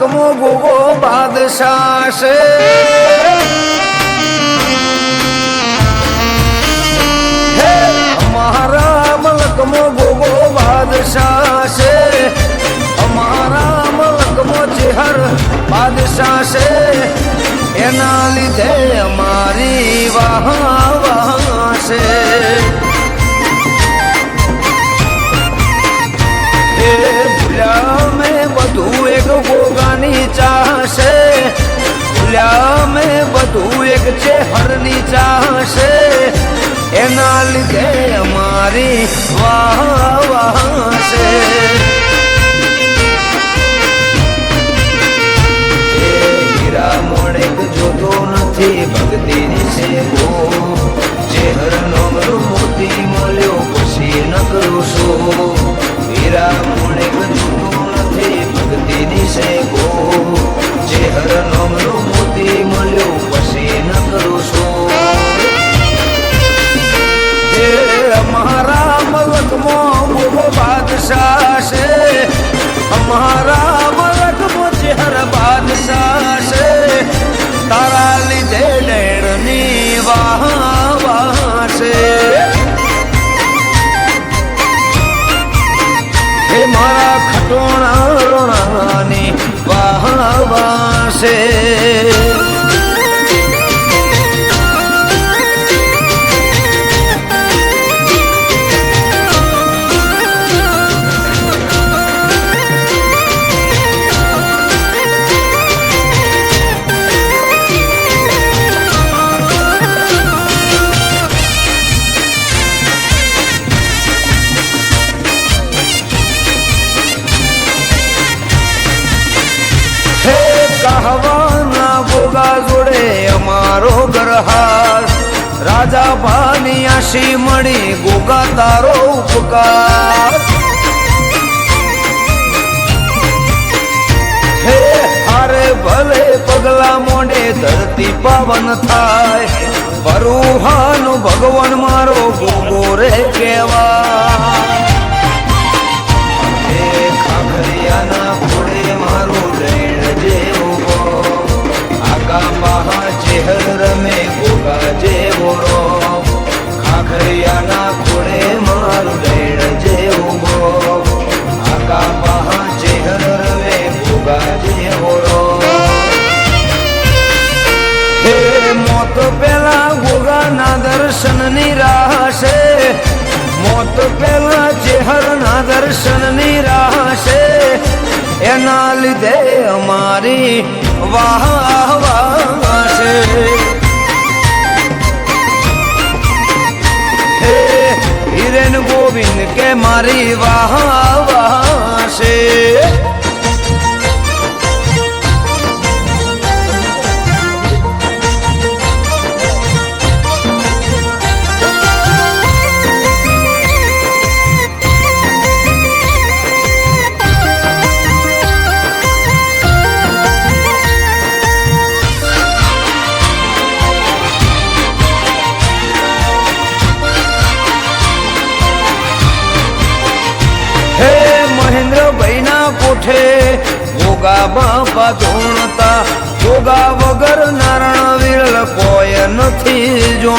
મલકમો ગોગો બાદશાહ છે અમારા મલકમો ગોગો બાદશાહ છે અમારા મલકમો ચેહર બાદશાહ છે એના લીધે અમારી વાહ વાહ છે ભૂલ્યા મેં બધું એક ગોગાની ચાહશે ભૂલ્યા મેં બધું એક ચેહરની ચાહશે એના લીધે અમારી વાહ વાહ છે હીરા મોડેક જોતો નથી ભક્તિની છે ગો ચેહરનો મોતી મળ્યો પછી ન કરું શું હીરા મોડેક જોતો નથી ભક્તિની છે ગો ચેહરનો મોતી મળ્યો પછી ન કરું શું અમારા મલકમો ગોગો બાદશાહ છે અમારા મલકમો ચેહર બાદશાહ છે તારા લીધે ડેણની વાહ વાહ છે હે મારા ખટોણા રોણાની વાહ વાહ છે કહાવાના ગોગા જોડે અમારો ઘરહાર રાજા ભાની આશી મળી ગોગા તારો ઉપકાર હે હારે ભલે પગલા મોડે ધરતી પાવન થાય પરુહાનો ભગવાન મારો ગોગો રે કેવા ખાખરિયાના ઘોડે મારું રેણ જેવો આગા મહા ચેહર રમે ગોગા જેવો ખાખરિયાના ઘોડે મારું રેણ જેવો આગા મહા ચેહર રમે ગોગા જેવો હે મોત પેલા ગોગાના દર્શનની રાહ છે મોત પેલા ચેહરના દર્શનની રાહ છે એના લીધે અમારી વાહ વાહ છે હે હિરેન ગોવિંદ કે મારી વાહ વાહ છે કોઠે ગોગા બાપા ધૂણતા ગોગા વગર નારણ વિરલ કોઈ નથી જો